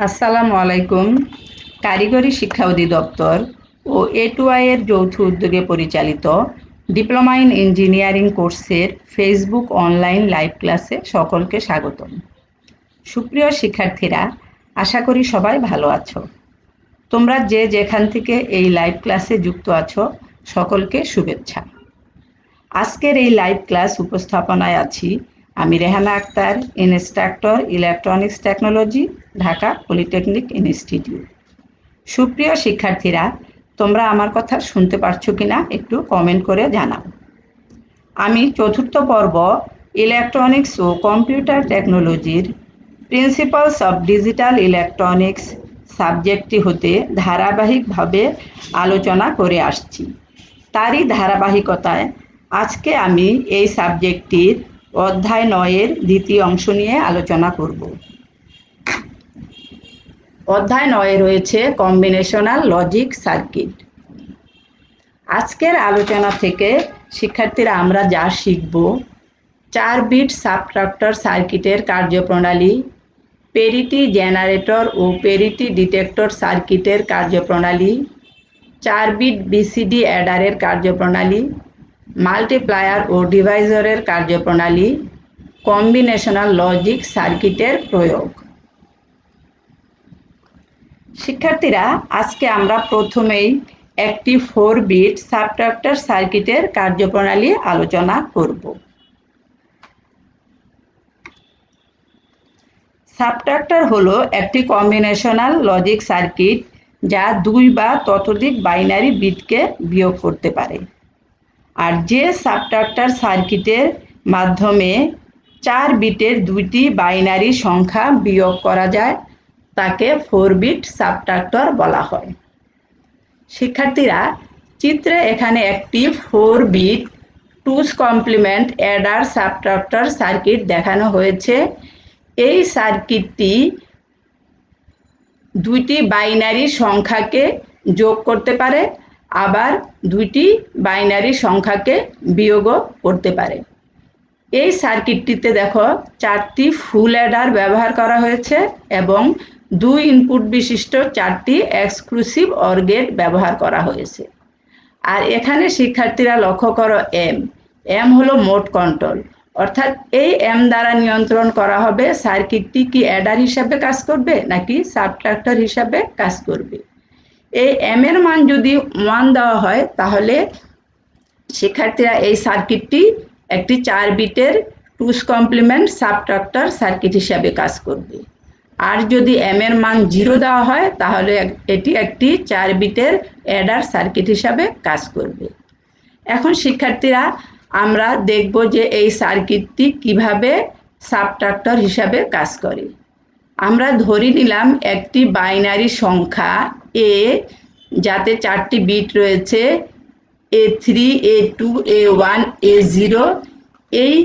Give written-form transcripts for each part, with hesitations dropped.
আসসালামু আলাইকুম। কারিগরি শিক্ষা অধিদপ্তর ও A2I এর যৌথ উদ্যোগে পরিচালিত ডিপ্লোমা ইন ইঞ্জিনিয়ারিং কোর্সের ফেসবুক অনলাইন লাইভ ক্লাসে সকলকে স্বাগতম। সুপ্রিয় শিক্ষার্থীরা, আশা করি সবাই ভালো আছো। তোমরা যে যেখান থেকে এই লাইভ ক্লাসে যুক্ত আছো সকলকে শুভেচ্ছা। আজকের এই লাইভ ক্লাস উপস্থাপনায় আছি আমি Rehana Akter, instructor electronics technology, Dhaka polytechnic institute. সুপ্রিয় শিক্ষার্থীরা, তোমরা আমার কথা শুনতে পারছো কিনা একটু কমেন্ট করে জানাও। আমি চতুর্থ পর্ব ইলেকট্রনিক্স ও কম্পিউটার টেকনোলজির প্রিন্সিপালস অফ ডিজিটাল ইলেকট্রনিক্স সাবজেক্টটি হতে ধারাবাহিকভাবে আলোচনা করে আসছি। তারই ধারাবাহিকতায় আজকে আমি এই সাবজেক্টটির অধ্যায় 9-এর দ্বিতীয় অংশ নিয়ে আলোচনা করব। অধ্যায় 9-এ রয়েছে কম্বিনেশনাল লজিক সার্কিট। আজকের আলোচনা থেকে শিক্ষার্থীরা আমরা যা শিখব: 4 বিট সাবট্রাক্টর সার্কিটের কার্যপ্রণালী, পেরিটি জেনারেটর ও পেরিটি ডিটেক্টর সার্কিটের কার্যপ্রণালী, 4 বিট বিসিডি অ্যাডারের কার্যপ্রণালী, মাল্টিপ্লায়ার ও ডিভাইজরের কার্যপ্রণালী, কম্বিনেশনাল লজিক সার্কিটের প্রয়োগ। শিক্ষার্থীরা, আজকে আমরা প্রথমেই একটি 4 বিট সাবট্রাক্টর সার্কিটের কার্যপ্রণালী আলোচনা করব। সাবট্রাক্টর হলো একটি কম্বিনেশনাল লজিক সার্কিট যা 2 বা ততোধিক বাইনারি বিটকে বিয়োগ করতে পারে। আর যে সাবট্রাক্টর সার্কিটের মাধ্যমে 4 বিটের 2টি বাইনারি সংখ্যা বিয়োগ করা যায় তাকে 4 বিট সাবট্রাক্টর বলা হয়। শিক্ষার্থীরা, চিত্রে এখানে একটি 4 বিট টুস কমপ্লিমেন্ট অ্যাডার সাবট্রাক্টর সার্কিট দেখানো হয়েছে। এই সার্কিটটি 2টি বাইনারি সংখ্যাকে যোগ করতে পারে, আবার 2টি বাইনারি সংখ্যাকে বিয়োগও করতে পারে। এই সার্কিটটিতে দেখো 4টি ফুল অ্যাডার ব্যবহার করা হয়েছে এবং 2 ইনপুট বিশিষ্ট 4টি এক্সক্লুসিভ অর গেট ব্যবহার করা হয়েছে। আর এখানে শিক্ষার্থীরা লক্ষ্য করো, এম হলো মোড কন্ট্রোল, অর্থাৎ এই এম দ্বারা নিয়ন্ত্রণ করা হবে সার্কিটটি কি অ্যাডার হিসাবে কাজ করবে নাকি সাবট্রাক্টর হিসাবে কাজ করবে। এই এম এর মান যদি 1 দেওয়া হয় তাহলে শিক্ষার্থীরা এই সার্কিটটি একটি 4 বিটের টুস কমপ্লিমেন্ট সাবট্রাক্টর সার্কিট হিসাবে কাজ করবে। আর যদি এম এর মান 0 দেওয়া হয় তাহলে এটি একটি 4 বিটের অ্যাডার সার্কিট হিসাবে কাজ করবে। এখন শিক্ষার্থীরা, আমরা দেখব যে এই সার্কিটটি কিভাবে সাবট্রাক্টর হিসাবে কাজ করে। আমরা ধরে নিলাম একটি বাইনারি সংখ্যা এ, যাতে 4টি বিট রয়েছে, A3, A2, A1, A0। এই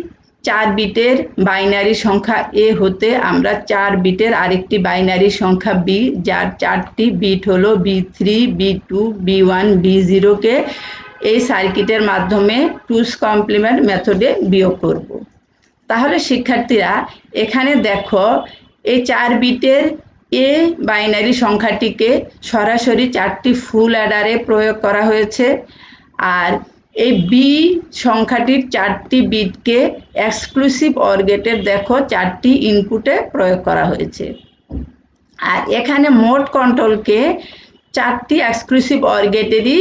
4 বিটের বাইনারি সংখ্যা এ হতে আমরা 4 বিটের আরেকটি বাইনারি সংখ্যা বি, যার 4টি বিট হলো B3, B2, B1, B0 কে এই সার্কিটের মাধ্যমে টুস কমপ্লিমেন্ট মেথডে বিয়োগ করব। তাহলে শিক্ষার্থীরা, এখানে দেখো এই 4 বিটের এ বাইনারি সংখ্যাটিকে সরাসরি 4টি ফুল অ্যাডারে প্রয়োগ করা হয়েছে, আর এই বি সংখ্যাটির 4টি বিটকে এক্সক্লুসিভ অর গেটের দেখো 4টি ইনপুটে প্রয়োগ করা হয়েছে। আর এখানে মোড কন্ট্রোলকে 4টি এক্সক্লুসিভ অর গেটেরই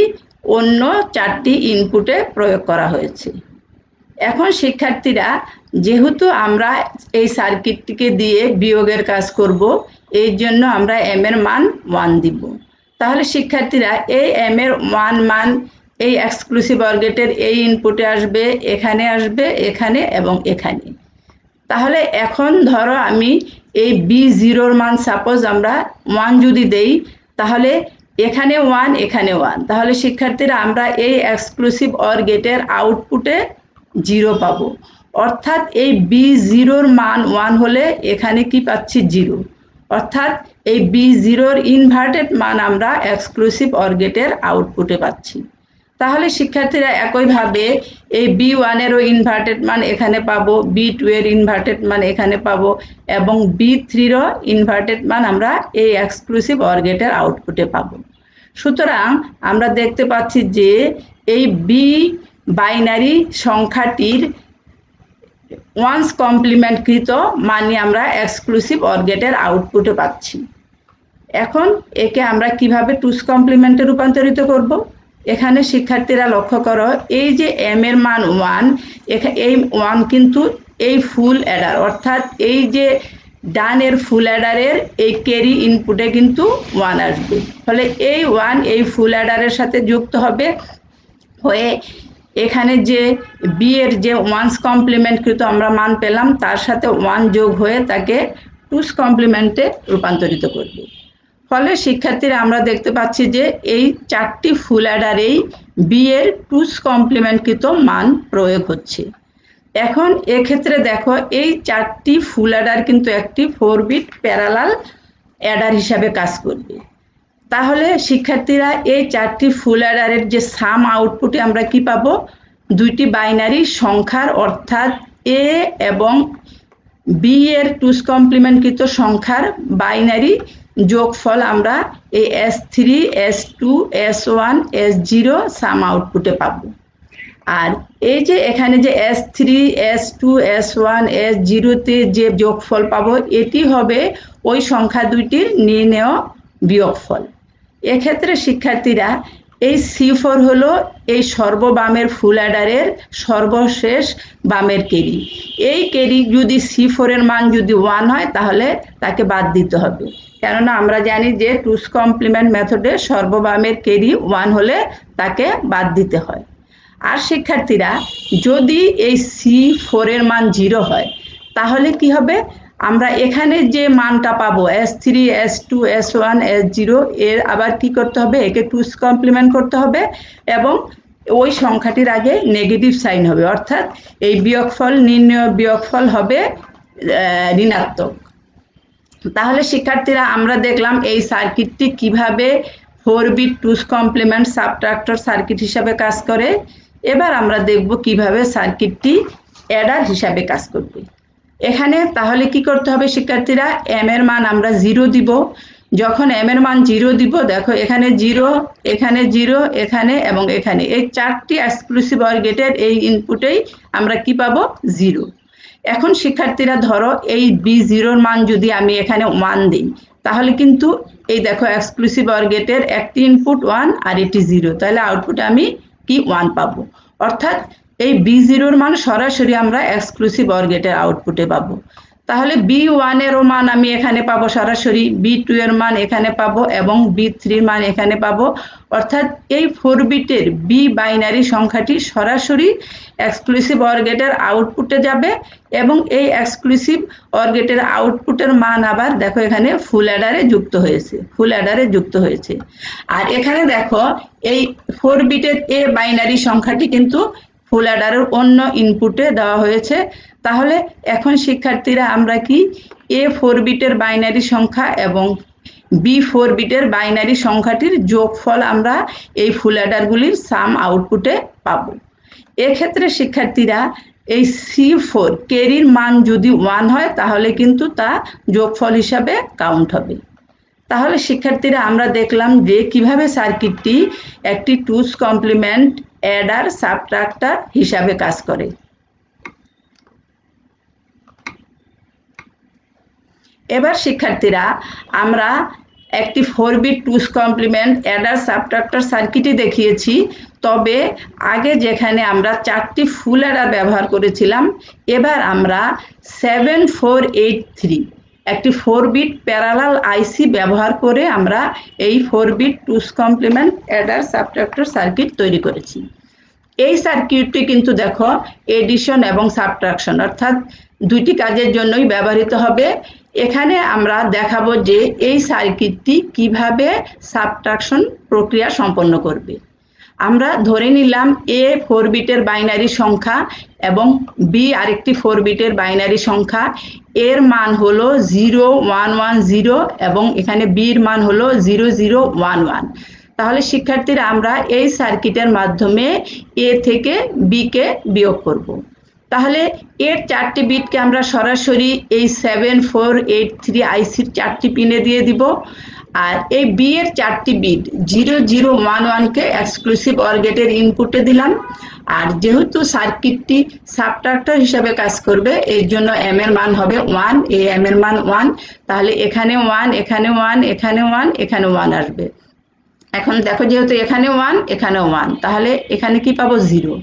অন্য 4টি ইনপুটে প্রয়োগ করা হয়েছে। এখন শিক্ষার্থীরা, যেহেতু আমরা এই সার্কিটটিকে দিয়ে বিয়োগের কাজ করব, এই জন্য আমরা এম এর মান 1 দিব। তাহলে শিক্ষার্থীরা, এই এম এর 1 মান এই এক্সক্লুসিভ অর গেটের এই ইনপুটে আসবে, এখানে আসবে, এখানে এবং এখানে। তাহলে এখন ধরো আমি এই B0-র মান সাপোজ আমরা 1 যদি দেই, তাহলে এখানে 1, এখানে 1। তাহলে শিক্ষার্থীরা, আমরা এই এক্সক্লুসিভ অর গেটের আউটপুটে 0 পাবো, অর্থাৎ এই B0-র মান 1 হলে এখানে কি পাচ্ছি? 0। অর্থাৎ এই B0-র ইনভার্টেড মান আমরা এক্সক্লুসিভ অর গেটের আউটপুটে পাচ্ছি। তাহলে শিক্ষার্থীরা একইভাবে এই B1 এরও ইনভার্টেড মান এখানে পাবো, B2 এর ইনভার্টেড মান এখানে পাবো এবং B3 এরও ইনভার্টেড মান আমরা এই এক্সক্লুসিভ অর গেটের আউটপুটে পাবো। সুতরাং আমরা দেখতে পাচ্ছি যে এই বি বাইনারি সংখ্যাটির ওয়ান্স কমপ্লিমেন্টকৃত মানই আমরা এক্সক্লুসিভ অর গেটের আউটপুটে পাচ্ছি। এখন একে আমরা কিভাবে টুস কমপ্লিমেন্টে রূপান্তরিত করব? এখানে শিক্ষার্থীরা লক্ষ্য করো, এই যে এম এর মান 1, এই 1 কিন্তু এই ফুল অ্যাডার অর্থাৎ এই যে ডানের ফুল অ্যাডারের এই ক্যারি ইনপুটে কিন্তু 1 আসবে। ফলে এই 1 এই ফুল অ্যাডারের সাথে যুক্ত হবে হয়ে এখানে যে বি এর যে ওয়ান্স কমপ্লিমেন্টকৃত আমরা মান পেলাম তার সাথে 1 যোগ হয়ে তাকে টুস কমপ্লিমেন্টে রূপান্তরিত করবে। ফলে শিক্ষার্থীরা আমরা দেখতে পাচ্ছি যে এই 4টি ফুল অ্যাডারেই বি এর টুস কমপ্লিমেন্টকৃত মান প্রয়োগ হচ্ছে। এখন এক্ষেত্রে দেখো এই 4টি ফুল অ্যাডার কিন্তু একটি 4 বিট প্যারালাল অ্যাডার হিসাবে কাজ করবে। তাহলে শিক্ষার্থীরা এই 4টি ফুল অ্যাডারের যে সাম আউটপুটে আমরা কি পাবো? দুইটি বাইনারি সংখ্যার অর্থাৎ এ এবং বি এর টুস কমপ্লিমেন্টকৃত সংখ্যার বাইনারি যোগফল আমরা এই S3, S2, S1, S0 সাম আউটপুটে পাবো। আর এই যে এখানে যে S3, S2, S1, S0 তে যে যোগফল পাবো এটি হবে ওই সংখ্যা দুইটির নির্ণেয় বিয়োগফল। এক্ষেত্রে শিক্ষার্থীরা এই C4 হলো এই সর্ববামের ফুল অ্যাডারের সর্বশেষ বামের ক্যারি। এই ক্যারি যদি C4 এর মান যদি 1 হয় তাহলে তাকে বাদ দিতে হবে, কেননা আমরা জানি যে টুস কমপ্লিমেন্ট মেথডে সর্ববামের ক্যারি 1 হলে তাকে বাদ দিতে হয়। আর শিক্ষার্থীরা যদি এই C4 এর মান 0 হয় তাহলে কি হবে? আমরা এখানে যে মানটা পাবো S3, S2, S1, S0 এর আবার কি করতে হবে? একে টুস কমপ্লিমেন্ট করতে হবে এবং ওই সংখ্যাটির আগে নেগেটিভ সাইন হবে, অর্থাৎ এই বিয়োগফল নির্ণয় বিয়োগফল হবে ঋণাত্মক। তাহলে শিক্ষার্থীরা আমরা দেখলাম এই সার্কিটটি কিভাবে 4 বিট টুস কমপ্লিমেন্ট সাবট্রাক্টর সার্কিট হিসাবে কাজ করে। এবার আমরা দেখব কিভাবে সার্কিটটি অ্যাডার হিসাবে কাজ করবে। এখানে তাহলে কি করতে হবে শিক্ষার্থীরা? এম এর মান আমরা 0 দিব। যখন এম এর মান 0 দিব, দেখো এখানে 0, এখানে 0, এখানে এবং এখানে এই 4টি এক্সক্লুসিভ অর গেটের এই ইনপুটেই আমরা কি পাবো? 0। এখন শিক্ষার্থীরা ধরো এই B0 এর মান যদি আমি এখানে 1 দিই তাহলে কিন্তু এই দেখো এক্সক্লুসিভ অর গেটের একটি ইনপুট 1 আর এটি 0, তাহলে আউটপুটে আমি কি 1 পাবো। অর্থাৎ এই B0 এর মান সরাসরি আমরা এক্সক্লুসিভ অর গেটের আউটপুটে পাবো। তাহলে B1 এর মান আমি এখানে পাবো সরাসরি, B2 এর মান এখানে পাবো এবং B3 এর মান এখানে পাবো। অর্থাৎ এই 4 বিটের বি বাইনারি সংখ্যাটি সরাসরি এক্সক্লুসিভ অর গেটের আউটপুটে যাবে এবং এই এক্সক্লুসিভ অর গেটের আউটপুটের মান আবার দেখো এখানে ফুল অ্যাডারে যুক্ত হয়েছে। আর এখানে দেখো এই 4 বিটের এ বাইনারি সংখ্যাটি কিন্তু ফুল অ্যাডারের অন্য ইনপুটে দেওয়া হয়েছে। তাহলে এখন শিক্ষার্থীরা আমরা কি A4 বিটের বাইনারি সংখ্যা এবং B4 বিটের বাইনারি সংখ্যাটির যোগফল আমরা এই ফুল অ্যাডারগুলির সাম আউটপুটে পাবো। এক্ষেত্রে শিক্ষার্থীরা এই C4 ক্যারির মান যদি 1 হয় তাহলে কিন্তু তা যোগফল হিসাবে কাউন্ট হবে। তাহলে শিক্ষার্থীরা আমরা দেখলাম যে কিভাবে সার্কিটটি একটি টুস কমপ্লিমেন্ট অ্যাডার সাবট্রাক্টর হিসাবে কাজ করে। এবার শিক্ষার্থীরা আমরা একটি 4 বিট টুস কমপ্লিমেন্ট অ্যাডার সাবট্রাক্টর সার্কিটই দেখিয়েছি, তবে আগে যেখানে আমরা 4টি ফুল অ্যাডার ব্যবহার করেছিলাম এবার আমরা 7483 একটি 4 বিট প্যারালাল আইসি ব্যবহার করে আমরা এই 4 বিট টুস কমপ্লিমেন্ট অ্যাডার সাবট্রাক্টর সার্কিট তৈরি করেছি। এই সার্কিটটি কিন্তু দেখো এডিশন এবং সাবট্রাকশন অর্থাৎ দুইটি কাজের জন্যই ব্যবহৃত হবে। এখানে আমরা দেখাবো যে এই সার্কিটটি কিভাবে সাবট্রাকশন প্রক্রিয়া সম্পন্ন করবে। আমরা ধরে নিলাম A 4 বিটের বাইনারি সংখ্যা এবং B আরেকটি 4 বিটের বাইনারি সংখ্যা, এর মান হলো 0110 এবং এখানে B এর মান হলো 0011। তাহলে শিক্ষার্থীরা আমরা এই সার্কিটের মাধ্যমে এ থেকে বি কে বিয়োগ করব। তাহলে এর 4টি বিটকে আমরা সরাসরি এই 7483 আইসির 4টি পিনে দিয়ে দিব। আর এই বি এর 4টি বিট 0011 কে এক্সক্লুসিভ অর গেটের ইনপুটে দিলাম। আর যেহেতু সার্কিটটি সাবট্রাক্টর হিসাবে কাজ করবে এর জন্য এম এর মান হবে 1, এই এম এর মান 1, তাহলে এখানে 1, এখানে 1, এখানে 1, এখানে 1 আসবে। এখন দেখো যেহেতু এখানে 1, এখানে 1, তাহলে এখানে কি পাবো 0,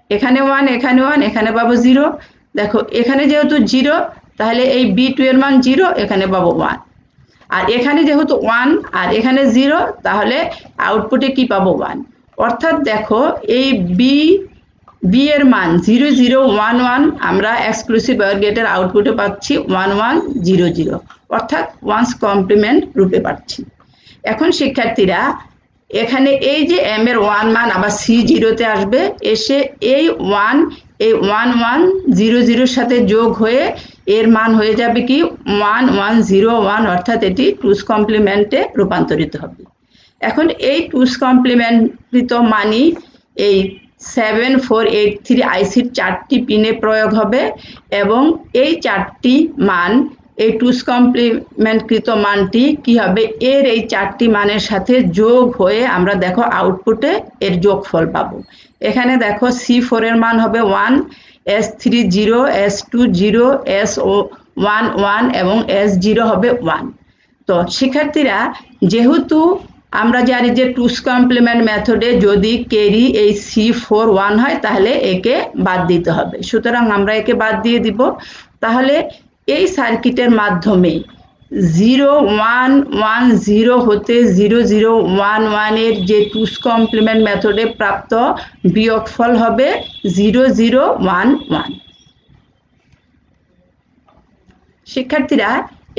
এখানে 1, এখানে 1, এখানে পাবো 0। দেখো এখানে যেহেতু 0 তাহলে এই B2 এর মান 0, এখানে পাবো 1। আর এখানে যেহেতু 1 আর এখানে 0 তাহলে আউটপুটে কি পাবো 1। অর্থাৎ দেখো এই বি এর মান 0011 আমরা এক্সক্লুসিভ অর গেটের আউটপুটে পাচ্ছি 1100, অর্থাৎ ওয়ান্স কমপ্লিমেন্ট রূপে পাচ্ছি। এখন শিক্ষার্থীরা এখানে এই যে এম এর 1 মান আবার C0 তে আসবে, এসে এই 1 এই 1100 সাথে যোগ হয়ে এর মান হয়ে যাবে কি 1101, অর্থাৎ এটি টুস কমপ্লিমেন্টে রূপান্তরিত হবে। এখন এই টুস কমপ্লিমেন্টকৃত মানই এই 7483 আইসির 4টি পিনে প্রয়োগ হবে এবং এই 4টি মান এই টুস কমপ্লিমেন্টকৃত মানটি কি হবে এর এই 4টি মানের সাথে যোগ হয়ে আমরা দেখো আউটপুটে এর যোগফল পাবো। এখানে দেখো C4 এর মান হবে 1, S3 0, S2 0, S1 1 এবং S0 হবে 1। তো শিক্ষার্থীরা যেহেতু আমরা জানি যে টুস কমপ্লিমেন্ট মেথডে যদি ক্যারি এই C4 1 হয় তাহলে একে বাদ দিতে হবে, সুতরাং আমরা একে বাদ দিয়ে দিব। তাহলে এই সার্কিটের মাধ্যমে 0110 হতে 0011 এর যে টুস কমপ্লিমেন্ট মেথডে প্রাপ্ত বিয়োগফল হবে 0011। শিক্ষার্থীরা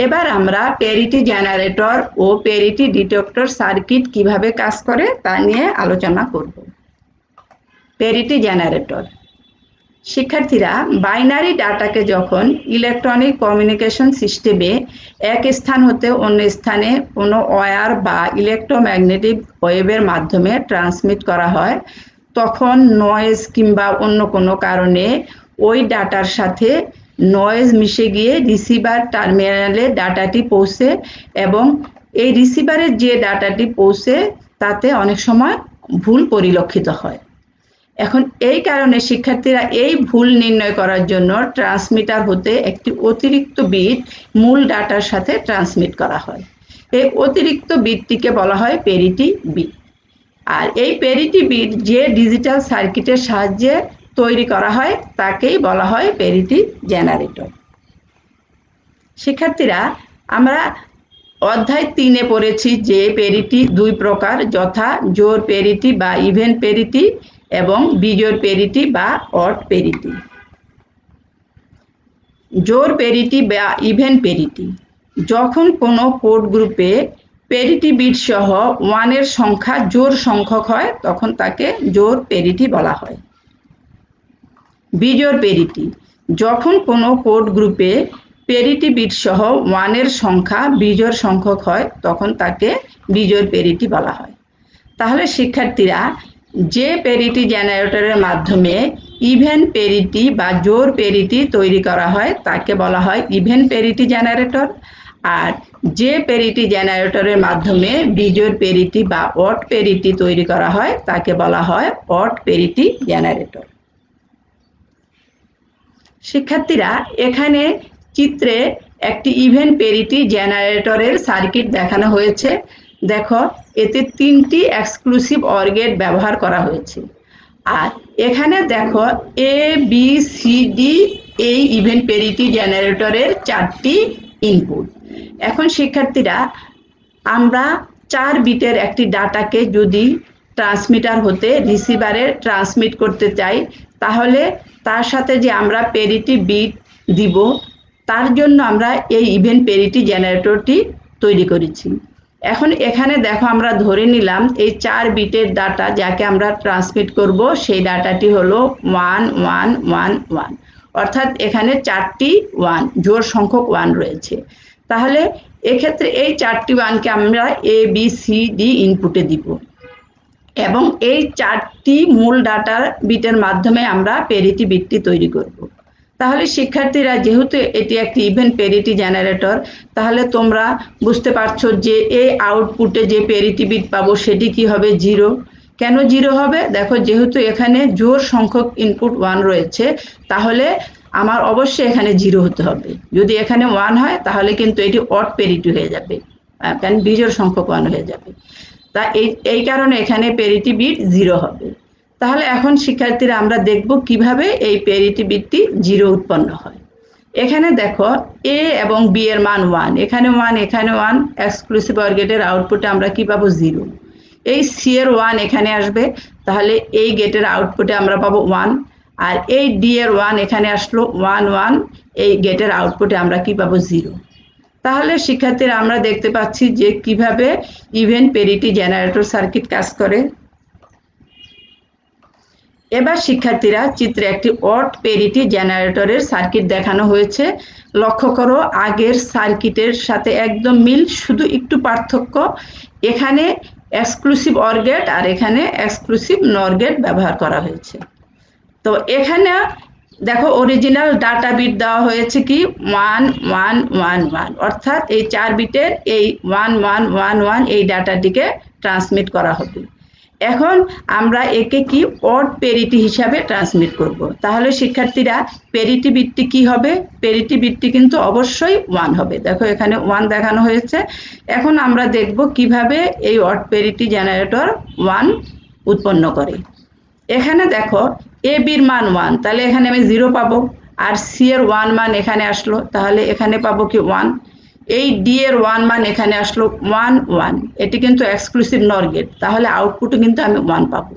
এবার আমরা প্যারিটি জেনারেটর ও প্যারিটি ডিটেক্টর সার্কিট কিভাবে কাজ করে তা নিয়ে আলোচনা করব। প্যারিটি জেনারেটর শিক্ষার্থীরা বাইনারি ডাটাকে যখন ইলেকট্রনিক কমিউনিকেশন সিস্টেমে এক স্থান হতে অন্য স্থানে কোনো ওয়্যার বা ইলেকট্রোম্যাগনেটিক ওয়েভের মাধ্যমে ট্রান্সমিট করা হয়, তখন নয়েজ কিংবা অন্য কোনো কারণে ওই ডাটার সাথে নয়েজ মিশে গিয়ে রিসিভার টার্মিনালে ডাটাটি পৌঁছে এবং এই রিসিভারের যে ডাটাটি পৌঁছে তাতে অনেক সময় ভুল পরিলক্ষিত হয়। এখন এই কারণে শিক্ষার্থীরা এই ভুল নির্ণয় করার জন্য ট্রান্সমিটার হতে একটি অতিরিক্ত বিট মূল ডাটার সাথে ট্রান্সমিট করা হয়। এই অতিরিক্ত বিটটিকে বলা হয় প্যারিটি বিট। আর এই প্যারিটি বিট যে ডিজিটাল সার্কিটের সাহায্যে তৈরি করা হয় তাকেই বলা হয় প্যারিটি জেনারেটর। শিক্ষার্থীরা আমরা অধ্যায় 3-এ পড়েছি যে প্যারিটি দুই প্রকার, যথা জোড় প্যারিটি বা ইভেন প্যারিটি এবং বিজোড় প্যারিটি বা অড প্যারিটি। জোড় প্যারিটি বা ইভেন প্যারিটি যখন কোনো কোড গ্রুপে প্যারিটি বিট সহ 1 এর সংখ্যা জোড় সংখ্যক হয় তখন তাকে জোড় প্যারিটি বলা হয়। বিজোড় প্যারিটি যখন কোনো কোড গ্রুপে প্যারিটি বিট সহ 1 এর সংখ্যা বিজোড় সংখ্যক হয় তখন তাকে বিজোড় প্যারিটি বলা হয়। তাহলে শিক্ষার্থীরা যে প্যারিটি জেনারেটরের মাধ্যমে ইভেন প্যারিটি বা জোড় প্যারিটি তৈরি করা হয় তাকে বলা হয় ইভেন প্যারিটি জেনারেটর, আর যে প্যারিটি জেনারেটরের মাধ্যমে বিজোড় প্যারিটি বা অড প্যারিটি তৈরি করা হয় তাকে বলা হয় অড প্যারিটি জেনারেটর। শিক্ষার্থীরা এখানে চিত্রে একটি ইভেন প্যারিটি জেনারেটরের সার্কিট দেখানো হয়েছে। দেখো এতে 3টি এক্সক্লুসিভ অর গেট ব্যবহার করা হয়েছে। আর এখানে দেখো এ বি সি ডি এই ইভেন প্যারিটি জেনারেটরের 4টি ইনপুট। এখন শিক্ষার্থীরা আমরা 4 বিটের একটি ডাটাকে যদি ট্রান্সমিটার হতে রিসিভারে ট্রান্সমিট করতে চাই তাহলে তার সাথে যে আমরা প্যারিটি বিট দিব তার জন্য আমরা এই ইভেন প্যারিটি জেনারেটরটি তৈরি করেছি। এখন এখানে দেখো আমরা ধরে নিলাম এই 4 বিটের ডাটা যাকে আমরা ট্রান্সমিট করব সেই ডাটাটি হলো 1111, অর্থাৎ এখানে 4টি 1 জোড় সংখ্যক 1 রয়েছে। তাহলে এক্ষেত্রে এই 4টি 1কে আমরা এ বি সি ডি ইনপুটে দিব। এবং এই 4টি মূল ডাটা বিটের মাধ্যমে আমরা প্যারিটি বিটটি তৈরি করব। তাহলে শিক্ষার্থীরা, যেহেতু এটি একটি ইভেন প্যারিটি জেনারেটর, তাহলে তোমরা বুঝতে পারছো যে এই আউটপুটে যে প্যারিটি বিট পাবো সেটি কি হবে? 0। কেন 0 হবে? দেখো, যেহেতু এখানে জোড় সংখ্যক ইনপুট 1 রয়েছে, তাহলে আমার অবশ্যই এখানে 0 হতে হবে। যদি এখানে 1 হয় তাহলে কিন্তু এটি অড প্যারিটি হয়ে যাবে, কারণ বিজোড় সংখ্যক 1 হয়ে যাবে। তা এই কারণে এখানে প্যারিটি বিট 0 হবে। তাহলে এখন শিক্ষার্থীরা আমরা দেখব কিভাবে এই প্যারিটি বিটটি 0 উৎপন্ন হয়। এখানে দেখো, এ এবং বি এর মান 1, এখানে 1, এখানে 1, এক্সক্লুসিভ অর গেটের আউটপুটে আমরা কি পাবো? 0। এই সি এর 1 এখানে আসবে, তাহলে এই গেটের আউটপুটে আমরা পাবো 1। আর এই ডি এর 1 এখানে আসলো, 1 1, এই গেটের আউটপুটে আমরা কি পাবো? 0। তাহলে শিক্ষার্থীরা আমরা দেখতে পাচ্ছি যে কিভাবে ইভেন প্যারিটি জেনারেটর সার্কিট কাজ করে। এবার শিক্ষার্থীরা, চিত্রে একটি অড প্যারিটি জেনারেটরের সার্কিট দেখানো হয়েছে। লক্ষ্য করো, আগের সার্কিটের সাথে একদম মিল, শুধু একটু পার্থক্য, এখানে এক্সক্লুসিভ অর গেট আর এখানে এক্সক্লুসিভ নর গেট ব্যবহার করা হয়েছে। তো এখানে দেখো, অরিজিনাল ডাটা বিট দেওয়া হয়েছে কি? 1 1 1 1, অর্থাৎ এই 4 বিটের এই 1 1 1 1 এই ডাটাটিকে ট্রান্সমিট করা হবে। এখন আমরা একে কি অড প্যারিটি হিসাবে ট্রান্সমিট করব। তাহলে শিক্ষার্থীরা, প্যারিটি বিটটি কি হবে? প্যারিটি বিটটি কিন্তু অবশ্যই 1 হবে। দেখো, এখানে 1 দেখানো হয়েছে। এখন আমরা দেখব কিভাবে এই অড প্যারিটি জেনারেটর 1 উৎপন্ন করে। এখানে দেখো, এ বির মান 1, তাহলে এখানে আমি 0 পাবো। আর সি এর 1 মান এখানে আসলো, তাহলে এখানে পাবো কি? 1। এই ডি এর 1 মান এখানে আসলো, 1 1, এটি কিন্তু এক্সক্লুসিভ নর গেট, তাহলে আউটপুটে কিন্তু আমি 1 পাবো।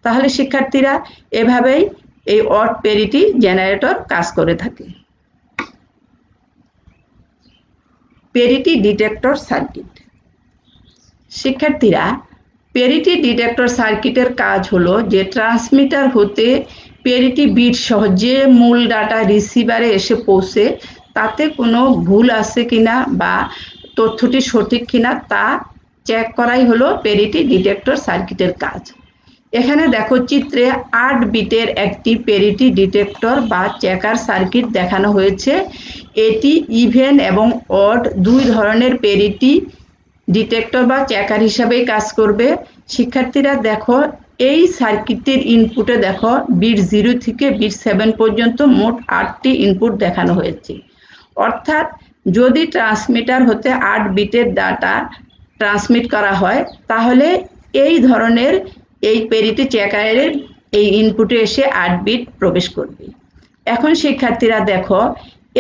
তাহলে শিক্ষার্থীরা, এভাবেই এই অড প্যারিটি জেনারেটর কাজ করে থাকে। Parity detector circuit. শিক্ষার্থীরা, প্যারিটি ডিটেক্টর সার্কিটের কাজ হলো যে ট্রান্সমিটার হতে প্যারিটি বিট সহ যে মূল ডাটা রিসিভারে এসে পৌঁছে, তাতে কোনো ভুল আছে কিনা বা তথ্যটি সঠিক কিনা তা চেক করাই হলো প্যারিটি ডিটেক্টর সার্কিটের কাজ। এখানে দেখো, চিত্রে 8 বিটের একটি প্যারিটি ডিটেক্টর বা চেকার সার্কিট দেখানো হয়েছে। এটি ইভেন এবং অড দুই ধরনের প্যারিটি ডিটেক্টর বা চেকার হিসাবেই কাজ করবে। শিক্ষার্থীরা দেখো, এই সার্কিটের ইনপুটে দেখো, বিট 0 থেকে বিট 7 পর্যন্ত মোট 8টি ইনপুট দেখানো হয়েছে। অর্থাৎ যদি ট্রান্সমিটার হতে 8 বিটের ডাটা ট্রান্সমিট করা হয়, তাহলে এই ধরনের এই প্যারিটি চেকারের এই ইনপুটে এসে 8 বিট প্রবেশ করবে। এখন শিক্ষার্থীরা দেখো,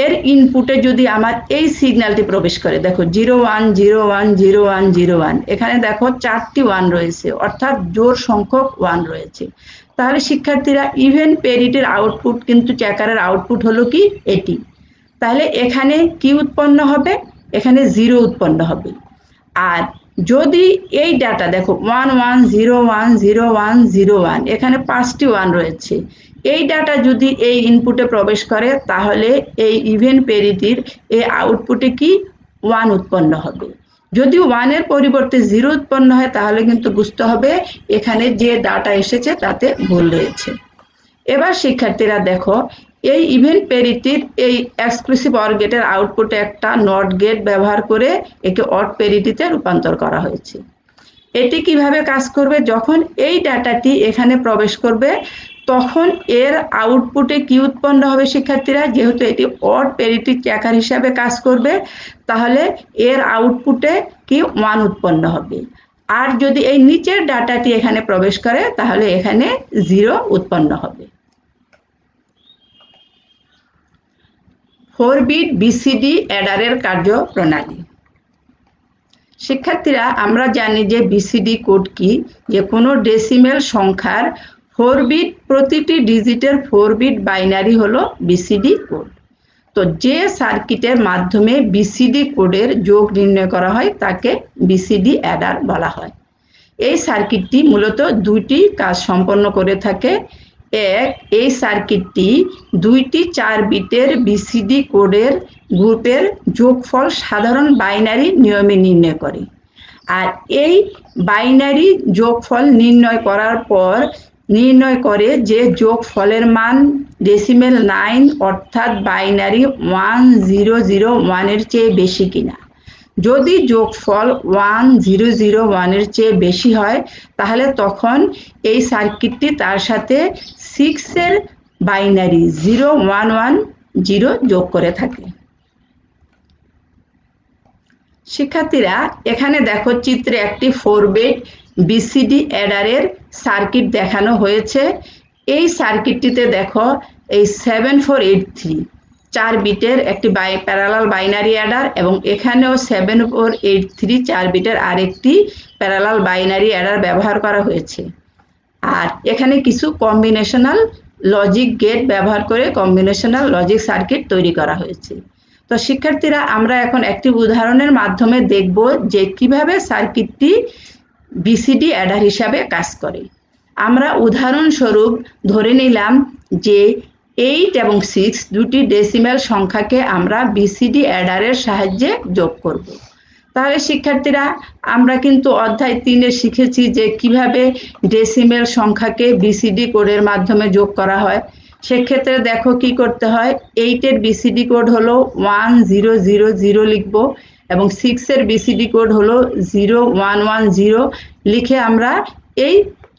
এর ইনপুটে যদি আমার এই সিগন্যালটি প্রবেশ করে, দেখো 0 1 0 1 0 1 0 1, এখানে দেখো 4টি 1 রয়েছে, অর্থাৎ জোড় সংখ্যক 1 রয়েছে। তাহলে শিক্ষার্থীরা, ইভেন প্যারিটির আউটপুট কিন্তু চেকারের আউটপুট হলো কি? এটি। তাহলে এখানে কি উৎপন্ন হবে? এখানে 0 উৎপন্ন হবে। আর যদি এই ডাটা দেখো 1 1 0 1 0 1 0 1, এখানে 5টি 1 রয়েছে, এই ডাটা যদি এই ইনপুটে প্রবেশ করে, তাহলে এই ইভেন প্যারিটির এই আউটপুটে কি? 1 উৎপন্ন হবে। যদি 1 এর পরিবর্তে 0 উৎপন্ন হয়, তাহলে কিন্তু বুঝতে হবে এখানে যে ডাটা এসেছে তাতে ভুল রয়েছে। এবার শিক্ষার্থীরা দেখো, এই ইভেন প্যারিটির এই এক্সক্লুসিভ অর গেটের আউটপুটে একটা নট গেট ব্যবহার করে একে অড প্যারিটিতে রূপান্তর করা হয়েছে। এটি কিভাবে কাজ করবে? যখন এই ডাটাটি এখানে প্রবেশ করবে, তখন এর আউটপুটে কি উৎপন্ন হবে শিক্ষার্থীরা? যেহেতু এটি অড প্যারিটি চেকার হিসাবে কাজ করবে, তাহলে এর আউটপুটে কি? 1 উৎপন্ন হবে। আর যদি এই নিচের ডাটাটি এখানে প্রবেশ করে, তাহলে এখানে 0 উৎপন্ন হবে। 4 বিট বিসিডি অ্যাডারের কার্যপ্রণালী। শিক্ষার্থীরা, আমরা জানি যে বিসিডি কোড কি? যে কোনো ডেসিমেল সংখ্যার 4 বিট, প্রতিটি ডিজিটের 4 বিট বাইনারি হলো বিসিডি কোড। তো যে সার্কিটের মাধ্যমে বিসিডি কোডের যোগ নির্ণয় করা হয় তাকে বিসিডি অ্যাডার বলা হয়। এই সার্কিটটি মূলত 2টি কাজ সম্পন্ন করে থাকে। এক, এই সার্কিটটি 2টি 4 বিটের বিসিডি কোডের গ্রুপের যোগফল সাধারণ বাইনারি নিয়মে নির্ণয় করে। আর এই বাইনারি যোগফল নির্ণয় করার পর নির্ণয় করে যে যোগফলের মান ডেসিমেল 9 অর্থাৎ বাইনারি 1001 এর চেয়ে বেশি কিনা। যদি যোগফল 1001 এর চেয়ে বেশি হয় তাহলে তখন এই সার্কিটটি তার সাথে 6 এর বাইনারি 0110 যোগ করে থাকে। শিক্ষার্থীরা এখানে দেখো চিত্রে একটি 4-বিট বিসিডি অ্যাডারের সার্কিট দেখানো হয়েছে। এই সার্কিটটিতে দেখো এই 7483 4 বিটের একটি প্যারালাল বাইনারি অ্যাডার এবং এখানেও 7483 4 বিটের আরেকটি প্যারালাল বাইনারি অ্যাডার ব্যবহার করা হয়েছে। আর এখানে কিছু কম্বিনেশনাল লজিক গেট ব্যবহার করে কম্বিনেশনাল লজিক সার্কিট তৈরি করা হয়েছে। তো শিক্ষার্থীরা আমরা এখন একটি উদাহরণের মাধ্যমে দেখব যে কিভাবে সার্কিটটি বিসিডি অ্যাডার হিসাবে কাজ করে। আমরা উদাহরণস্বরূপ ধরে নিলাম যে 8 এবং 6 দুটি ডেসিমেল সংখ্যাকে আমরা বিসিডি অ্যাডারের সাহায্যে যোগ করব। তাহলে শিক্ষার্থীরা আমরা কিন্তু অধ্যায় 3-এ শিখেছি যে কিভাবে ডেসিমেল সংখ্যাকে বিসিডি কোডের মাধ্যমে যোগ করা হয়। সেক্ষেত্রে দেখো কি করতে হয়, 8 এর বিসিডি কোড হলো 1000 লিখব এবং 6 এর বিসিডি কোড হলো 0110 লিখে আমরা এই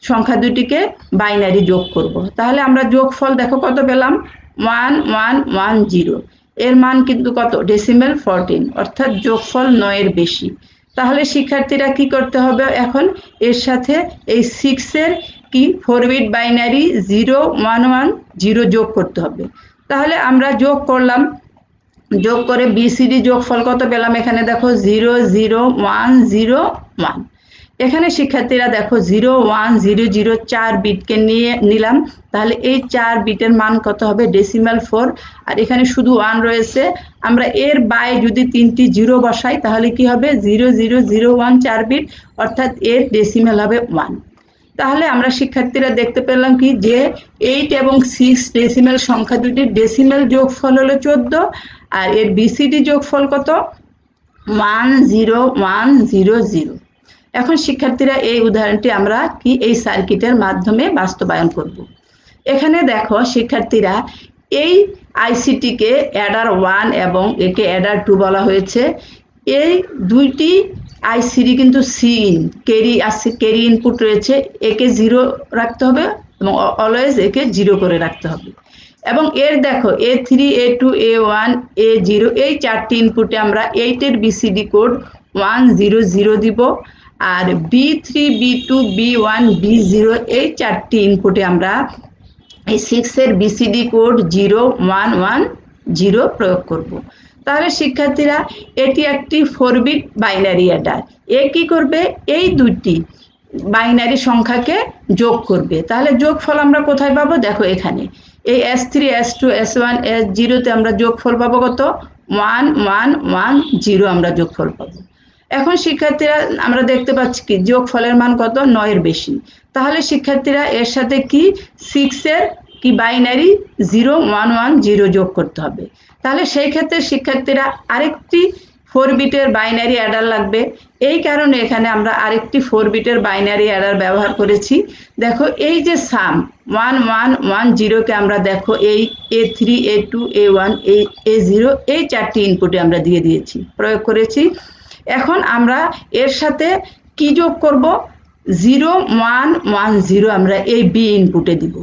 সংখ্যা দুটিকে বাইনারি যোগ করব। তাহলে আমরা যোগফল দেখো কত পেলাম, 1110। এর মান কিন্তু কত, ডেসিমেল 14 অর্থাৎ যোগফল 9 এর বেশি। তাহলে শিক্ষার্থীরা কি করতে হবে, এখন এর সাথে এই 6 এর কি 4-বিট বাইনারি 0110 যোগ করতে হবে। তাহলে আমরা যোগ করলাম, যোগ করে বিসিডি যোগফল কত পেলাম, এখানে দেখো 00101। এখানে শিক্ষার্থীরা দেখো 0100 4 বিটকে নিয়ে নিলাম, তাহলে এই 4 বিটের মান কত হবে, ডেসিমাল 4। আর এখানে শুধু 1 রয়েছে, আমরা এর বাই যদি 3টি 0 বসাই তাহলে কি হবে, 0001 4 বিট অর্থাৎ এর ডেসিমাল হবে 1। তাহলে আমরা শিক্ষার্থীরা দেখতে পেলাম কি যে 8 এবং 6 ডেসিমাল সংখ্যা দুটির ডেসিমাল যোগফল হলো 14 আর এর বিসিডি যোগফল কত, 10100। এখন শিক্ষার্থীরা এই উদাহরণটি আমরা কি এই সার্কিটের মাধ্যমে বাস্তবায়ন করব। এখানে দেখো শিক্ষার্থীরা এই আইসিটিকে অ্যাডার 1 এবং একে অ্যাডার 2 বলা হয়েছে। এই দুইটি আইসিডি কিন্তু সিইন ক্যারি ইনপুট রয়েছে, একে 0 রাখতে হবে এবং অলওয়েজ একে 0 করে রাখতে হবে। এবং এর দেখো A3 A2 A1 A0 এই 4টি ইনপুটে আমরা 8 এর বিসিডি কোড 100 দিব আর B3 B2 B1 B0 এই 4টি ইনপুটে আমরা এই 6 এর বিসিডি কোড 0110 প্রয়োগ করব। তাহলে শিক্ষার্থীরা এটি একটি 4-বিট বাইনারি অ্যাডার। এ কি করবে, এই দুটি বাইনারি সংখ্যাকে যোগ করবে। তাহলে যোগফল আমরা কোথায় পাবো, দেখো এখানে এই S3 S2 S1 S0 তে আমরা যোগফল পাবো কত, 1110 আমরা যোগফল পাবো। এখন শিক্ষার্থীরা আমরা দেখতে পাচ্ছি কি যোগফলের মান কত, 9 এর বেশি। তাহলে শিক্ষার্থীরা এর সাথে কি 6 এর কি বাইনারি 0110 যোগ করতে হবে। তাহলে সেই ক্ষেত্রে শিক্ষার্থীরা আরেকটি 4-বিটের বাইনারি অ্যাডার লাগবে। এই কারণে এখানে আমরা আরেকটি 4-বিটের বাইনারি অ্যাডার ব্যবহার করেছি। দেখো এই যে সাম 1110 কে আমরা দেখো এই A3 A2 A1 A0 এই 4টি ইনপুটে আমরা দিয়ে দিয়েছি, প্রয়োগ করেছি। এখন আমরা এর সাথে কি যোগ করব, 0110 আমরা এই বি ইনপুটে দিব।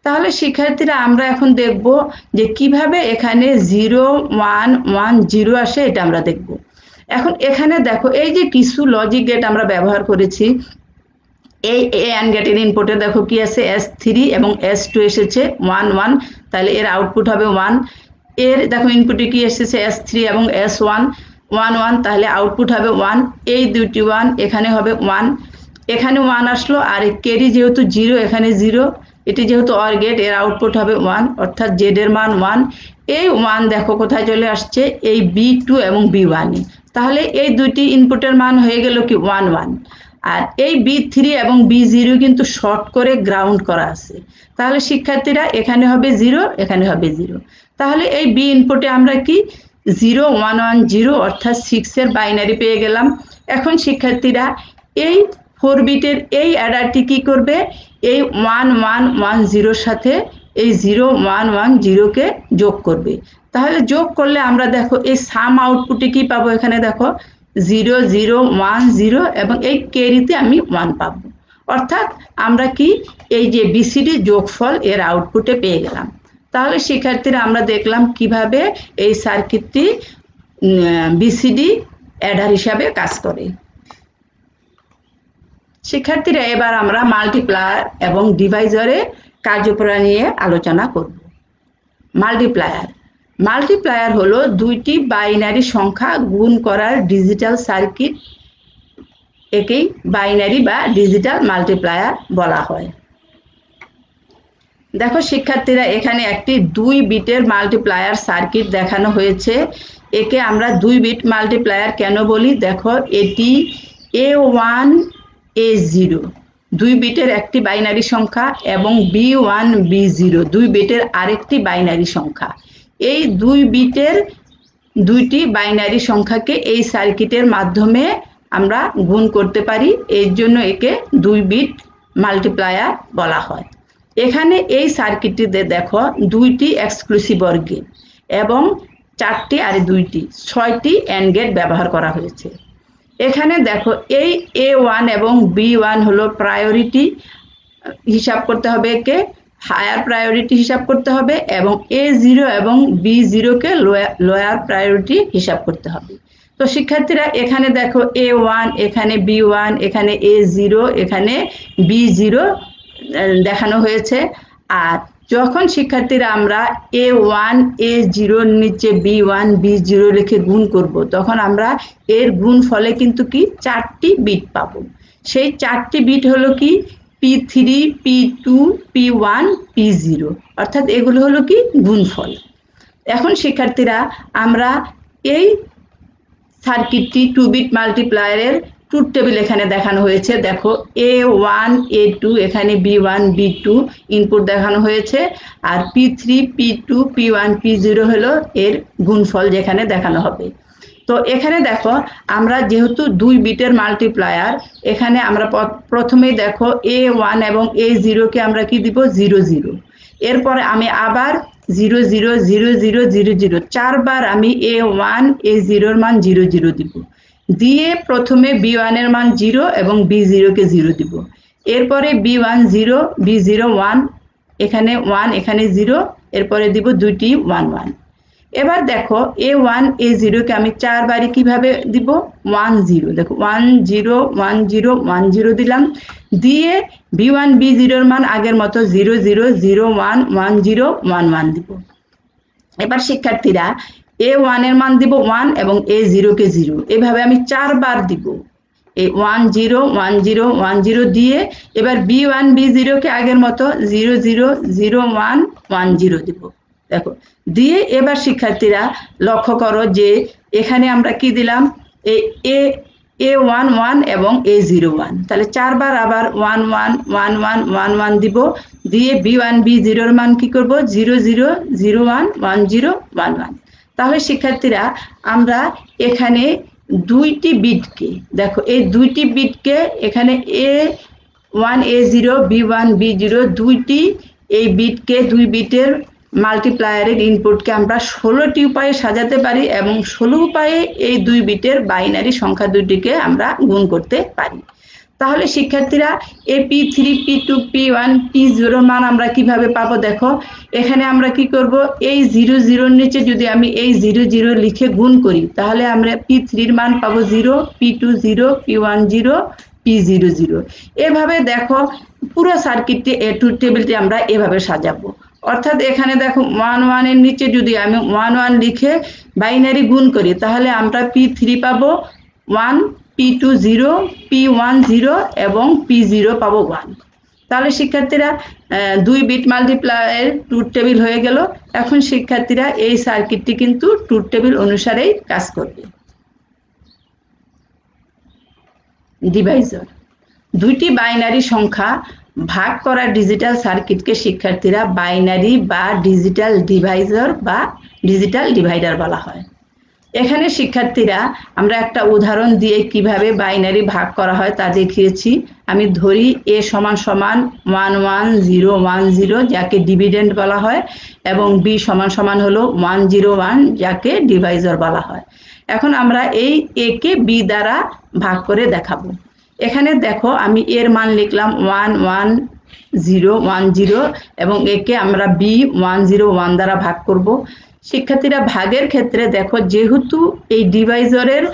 তাহলে শিক্ষার্থীরা আমরা এখন দেখব যে কিভাবে এখানে 0110 আসে, এটা আমরা দেখব। এখন এখানে দেখো এই যে কিছু লজিক গেট আমরা ব্যবহার করেছি। এই AND গেটের ইনপুটে দেখো কি আছে, S3 এবং S2 এসেছে 11, তাহলে এর আউটপুট হবে 1। এর দেখো ইনপুটে কি এসেছে, S3 এবং S1 11, তাহলে আউটপুট হবে 1। এই দুটি 1 এখানে হবে 1, এখানে 1 আসলো আর ক্যারি যেহেতু 0 এখানে 0, এটি যেহেতু অর গেট এর আউটপুট হবে 1 অর্থাৎ জেড এর মান 1। এই 1 দেখো কোথায় চলে আসছে, এই B2 এবং B1 এ। তাহলে এই দুটি ইনপুটের মান হয়ে গেল কি 1 1। আর এই B3 এবং B0 কিন্তু শর্ট করে গ্রাউন্ড করা আছে। তাহলে শিক্ষার্থীরা এখানে হবে 0 এখানে হবে 0। তাহলে এই বি ইনপুটে আমরা কি 0110 অর্থাৎ 6 এর বাইনারি পেয়ে গেলাম। এখন শিক্ষার্থীরা এই 4 বিটের এই অ্যাডারটি কি করবে, এই 1110 সাথে এই 0110 কে যোগ করবে। তাহলে যোগ করলে আমরা দেখো এই সাম আউটপুটে কি পাবো, এখানে দেখো 0010 এবং এই ক্যারিতে আমি 1 পাবো। অর্থাৎ আমরা কি এই যে বিসিডি যোগফল এর আউটপুটে পেয়ে গেলাম। তাহলে শিক্ষার্থীরা আমরা দেখলাম কিভাবে এই সার্কিটটি বিসিডি অ্যাডার হিসাবে কাজ করে। শিক্ষার্থীরা এবার আমরা মাল্টিপ্লায়ার এবং ডিভাইজারে কার্যপ্রণালী নিয়ে আলোচনা করব। মাল্টিপ্লায়ার হলো দুইটি বাইনারি সংখ্যা গুণ করার ডিজিটাল সার্কিট, একেই বাইনারি বা ডিজিটাল মাল্টিপ্লায়ার বলা হয়। দেখো শিক্ষার্থীরা এখানে একটি 2 বিটের মাল্টিপ্লায়ার সার্কিট দেখানো হয়েছে। একে আমরা 2 বিট মাল্টিপ্লায়ার কেন বলি, দেখো এটি A1 A0 2 বিটের একটি বাইনারি সংখ্যা এবং B1 B0 2 বিটের আরেকটি বাইনারি সংখ্যা। এই 2 বিটের দুইটি বাইনারি সংখ্যাকে এই সার্কিটের মাধ্যমে আমরা গুণ করতে পারি, এর জন্য একে 2 বিট মাল্টিপ্লায়ার বলা হয়। এখানে এই সার্কিটটিতে দেখো 2টি এক্সক্লুসিভ অর গেট এবং 4টি আর 2টি 6টি অ্যান্ড গেট ব্যবহার করা হয়েছে। এখানে দেখো এই A1 এবং B1 হলো প্রায়োরিটি হিসাব করতে হবে, একে হায়ার প্রায়োরিটি হিসাব করতে হবে, এবং A0 এবং B0 কে লোয়ার প্রায়োরিটি হিসাব করতে হবে। তো শিক্ষার্থীরা এখানে দেখো A1, এখানে B1, এখানে A0, এখানে B0 দেখানো হয়েছে। আর যখন শিক্ষার্থীরা আমরা A1 A0 নিচে B1 B0 লিখে গুণ করব, তখন আমরা এর গুণ ফলে কিন্তু কি 4টি বিট পাবো। সেই 4টি বিট হলো কি P3 P2 P1 P0, অর্থাৎ এগুলো হলো কি গুণফল। এখন শিক্ষার্থীরা আমরা এই সার্কিটটি 2 বিট মাল্টিপ্লায়ারের ট্রুথ টেবিল এখানে দেখানো হয়েছে। দেখো A1 A2 এখানে B1 B2 ইনপুট দেখানো হয়েছে, আর P3 P2 P1 P0 হলো এর গুণফল যেখানে দেখানো হবে। তো এখানে দেখো আমরা যেহেতু 2 বিটের মাল্টিপ্লায়ার, এখানে আমরা প্রথমেই দেখো A1 এবং A0 কে আমরা কি দিব 00, এরপরে আমি আবার 00 00 00 4বার আমি A1 A0 এর মান 00 দিব, দিয়ে প্রথমে B1 এর মান 0 এবং B0 কে 0 দিব, এরপরে B1 0 B0 1, এখানে 1 এখানে 0, এরপরে দিব 2টি 1 1। এবার দেখো A1 A0 কে আমি 4 বারে কিভাবে দিব 1 0, দেখো 1 0 1 0 1 0 দিলাম, দিয়ে B1 B0 এর মান আগের মতো 0 0 0 1 1 0 1 1 দিব। এবার শিক্ষার্থীরা A1 এর মান দিব 1 এবং A0 কে 0, এভাবে আমি 4 বার দিব এই 1 0 1 0 1 0 দিয়ে, এবার B1 B0 কে আগের মতো 0 0 0 1 1 0 দিব। দেখো দিয়ে এবার শিক্ষার্থীরা লক্ষ্য করো যে এখানে আমরা কি দিলাম A1 1 এবং A0 1, তাহলে 4 বার আবার 1 1 1 1 1 1 দিব, দিয়ে B1 B0 এর মান কি করব 0 0 0 1 1 0 1 1। তাহলে শিক্ষার্থীরা আমরা এখানে 2টি বিটকে, দেখো এই 2টি বিটকে এখানে A1 A0 B1 B0 2টি এই বিটকে 2 বিটের মাল্টিপ্লায়ারের ইনপুটকে আমরা 16টি উপায়ে সাজাতে পারি এবং 16 উপায়ে এই 2 বিটের বাইনারি সংখ্যা দুটিকে আমরা গুণ করতে পারি। তাহলে শিক্ষার্থীরা এই P3 P2 P1 P0 মান আমরা কিভাবে পাবো, দেখো এখানে আমরা কি করব এই 0 0 নিচে যদি আমি এই 0 0 লিখে গুণ করি, তাহলে আমরা P3 এর মান পাবো 0, P2 0, P1 0, P0 0। এভাবে দেখো পুরো সার্কিটটি ট্রুথ টেবিলটি আমরা এভাবে সাজাবো। অর্থাৎ এখানে দেখো 1 1 এর নিচে যদি আমি 1 1 লিখে বাইনারি গুণ করি, তাহলে আমরা P3 পাবো 1, P2 0, P1 0 এবং P0 পাবো 1। তাহলে শিক্ষার্থীরা 2 বিট মাল্টিপ্লায়ারের ট্রুথ টেবিল হয়ে গেল। এখন শিক্ষার্থীরা এই সার্কিটটি কিন্তু ট্রুথ টেবিল অনুসারেই কাজ করবে। ডিভাইজার, 2টি বাইনারি সংখ্যা ভাগ করা ডিজিটাল সার্কিটকে শিক্ষার্থীরা বাইনারি বা ডিজিটাল ডিভাইজার বা ডিজিটাল ডিভাইডার বলা হয়। এখানে শিক্ষার্থীরা আমরা একটা উদাহরণ দিয়ে কিভাবে বাইনারি ভাগ করা হয় তা দেখিয়েছি। আমি ধরি a সমান সমান 1 1 0 1 0 যাকে ডিভিডেন্ড বলা হয়, এবং b সমান সমান হলো 1 0 1 যাকে ডিভাইজার বলা হয়। এখন আমরা এই a কে b দ্বারা ভাগ করে দেখাবো। এখানে দেখো আমি এর মান লিখলাম 1 1 0 1 0 এবং একে আমরা b 1 0 1 দ্বারা ভাগ করব। শিক্ষার্থীরা ভাগের ক্ষেত্রে দেখো যেহেতু এই ডিভাইজারের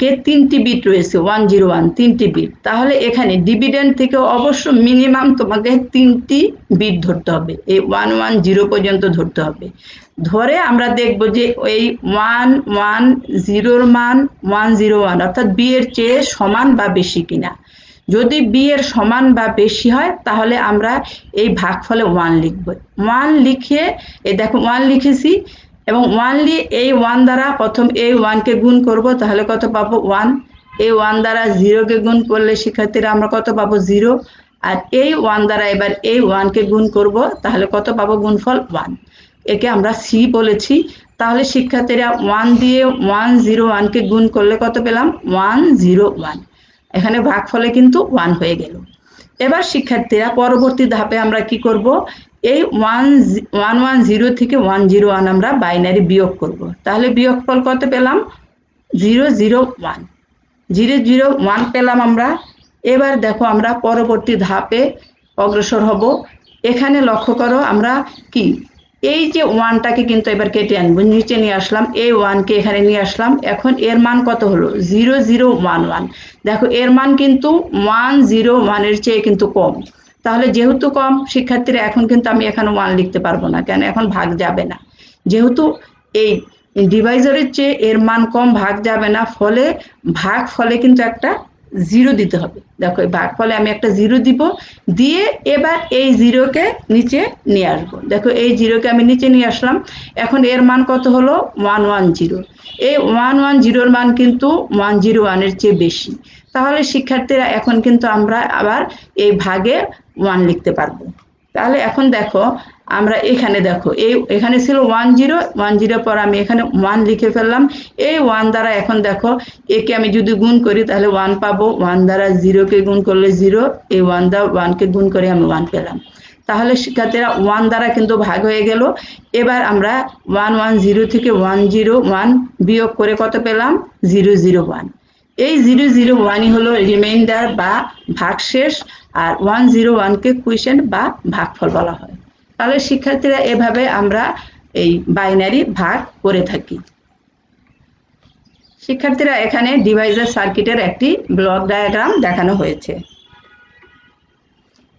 কে 3টি বিট রয়েছে 1 0 1 3টি বিট, তাহলে এখানে ডিভিডেন্ড থেকে অবশ্য মিনিমাম তোমাকে 3টি বিট ধরতে হবে, এই 1 1 0 পর্যন্ত ধরতে হবে। ধরে আমরা দেখব যে এই 1 1 0 এর মান 1 0 1 অর্থাৎ b এর চেয়ে সমান বা বেশি কিনা। যদি b এর সমান বা বেশি হয় তাহলে আমরা এই ভাগফলে 1 লিখব। 1 লিখে এই দেখো 1 লিখেছি, এবং 1 দিয়ে এই 1 দ্বারা প্রথম এই 1 কে গুণ করব, তাহলে কত পাবো 1। এই 1 দ্বারা 0 কে গুণ করলে শিক্ষার্থীরা আমরা কত পাবো 0, আর এই 1 দ্বারা এবার এই 1 কে গুণ করব, তাহলে কত পাবো গুণফল 1। একে আমরা c বলেছি। তাহলে শিক্ষার্থীরা 1 দিয়ে 1 0 1 কে গুণ করলে কত পেলাম 1 0 1। এখানে ভাগফলে কিন্তু 1 হয়ে গেল। এবার শিক্ষার্থীরা পরবর্তী ধাপে আমরা কি করব, এই 1 1 0 থেকে 1 0 1 আমরা বাইনারি বিয়োগ করব। তাহলে বিয়োগফল কত পেলাম 0 0 1 0 0 1 পেলাম আমরা। এবার দেখো আমরা পরবর্তী ধাপে অগ্রসর হব। এখানে লক্ষ্য করো আমরা কি এই যে 1টাকে কিন্তু এবার কেটে আনবো, নিচে নিয়ে আসলাম, এই 1 কে এখানে নিয়ে আসলাম। এখন এর মান কত হলো 0 0 1 1। দেখো এর মান কিন্তু 1 0 1 এর চেয়ে কিন্তু কম। তাহলে যেহেতু কম শিক্ষার্থীরা এখন কিন্তু আমি এখানে 1 লিখতে পারবো না, কেন এখন ভাগ যাবে না। যেহেতু এই ডিভাইজারের চেয়ে এর মান কম, ভাগ যাবে না, ফলে ভাগ ফলে কিন্তু একটা 0 দিতে হবে। দেখো এই ভাগ ফলে আমি একটা 0 দিব, দিয়ে এবার এই 0 কে নিচে নিয়ে আসবো। দেখো এই 0 কে আমি নিচে নিয়ে আসলাম। এখন এর মান কত হলো 1 1 0। এই 1 1 0 এর মান কিন্তু 1 0 1 এর চেয়ে বেশি। তাহলে শিক্ষার্থীরা এখন কিন্তু আমরা আবার এই ভাগে 1 লিখতে পারবো। তাহলে এখন দেখো আমরা এখানে দেখো এখানে ছিল 1 0 1 0 পর আমি এখানে 1 লিখে ফেললাম। এই 1 দ্বারা এখন দেখো একে আমি যদি গুণ করি তাহলে 1 পাবো, 1 দ্বারা 0 কে গুণ করলে 0, এই 1 দ্বারা 1 কে গুণ করে আমি 1 পেলাম। তাহলে শিক্ষার্থীরা 1 দ্বারা কিন্তু ভাগ হয়ে গেল। এবার আমরা 1 1 0 থেকে 1 0 1 বিয়োগ করে কত পেলাম 0 0 1। এই 0 0 1ই হলো রিমাইন্ডার বা ভাগশেষ, আর 1 0 1 কে কোইশেন্ট বা ভাগফল বলা হয়। তাহলে শিক্ষার্থীরা এভাবে আমরা এই বাইনারি ভাগ করে থাকি। শিক্ষার্থীরা এখানে ডিভাইজার সার্কিটের একটি ব্লক ডায়াগ্রাম দেখানো হয়েছে।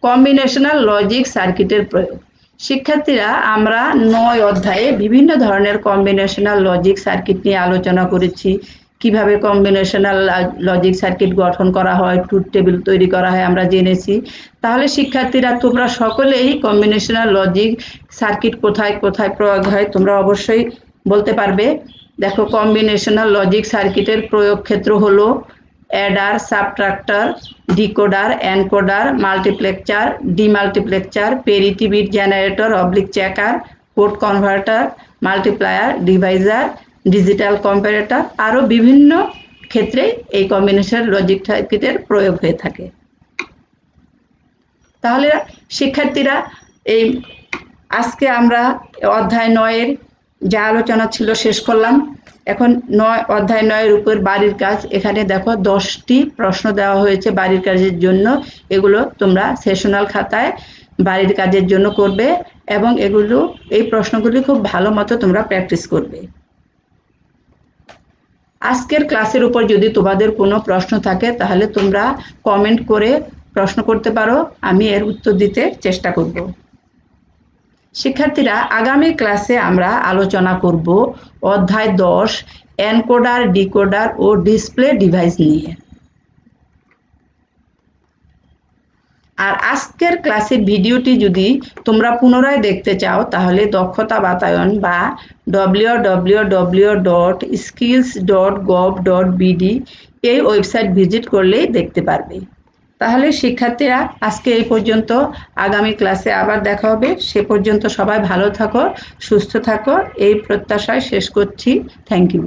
কম্বিনেশনাল লজিক সার্কিটের প্রয়োগ। শিক্ষার্থীরা আমরা 9 অধ্যায়ে বিভিন্ন ধরনের কম্বিনেশনাল লজিক সার্কিট নিয়ে আলোচনা করেছি। কিভাবে কম্বিনেশনাল লজিক সার্কিট গঠন করা হয়, ট্রুথ টেবিল তৈরি করা হয় আমরা জেনেছি। তাহলে শিক্ষার্থীরা তোমরা সকলেই কম্বিনেশনাল লজিক সার্কিট কোথায় কোথায় প্রয়োগ হয় তোমরা অবশ্যই বলতে পারবে। দেখো কম্বিনেশনাল লজিক সার্কিটের প্রয়োগ ক্ষেত্র হলো adder, subtractor, decoder, encoder, multiplexer, demultiplexer, parity bit generator অবলিক checker, code converter, multiplier, divisor, digital comparator, আরও বিভিন্ন ক্ষেত্রে এই কম্বিনেশনাল লজিক সার্কিটের প্রয়োগ হয়ে থাকে। তাহলে শিক্ষার্থীরা এই আজকে আমরা অধ্যায় 9-এর যা আলোচনা ছিল শেষ করলাম। এখন অধ্যায় 9-এর উপর বাড়ির কাজ। এখানে দেখো 10টি প্রশ্ন দেওয়া হয়েছে বাড়ির কাজের জন্য। এগুলো তোমরা সেশনাল খাতায় বাড়ির কাজের জন্য করবে, এবং এই প্রশ্নগুলি খুব ভালো মতো তোমরা প্র্যাকটিস করবে। আজকের ক্লাসের উপর যদি তোমাদের কোনো প্রশ্ন থাকে তাহলে তোমরা কমেন্ট করে প্রশ্ন করতে পারো, আমি এর উত্তর দিতে চেষ্টা করব। শিক্ষার্থীরা আগামী ক্লাসে আমরা আলোচনা করব অধ্যায় 10 এনকোডার, ডিকোডার ও ডিসপ্লে ডিভাইস নিয়ে। আর আজকের ক্লাসের ভিডিওটি যদি তোমরা পুনরায় দেখতে চাও তাহলে দক্ষতা বাতায়ন বা www.skills.gov.bd এই ওয়েবসাইট ভিজিট করলেই দেখতে পারবে। তাহলে শিক্ষার্থীরা আজকে এই পর্যন্ত, আগামী ক্লাসে আবার দেখা হবে। সে পর্যন্ত সবাই ভালো থাকো, সুস্থ থাকো, এই প্রত্যাশায় শেষ করছি। Thank you.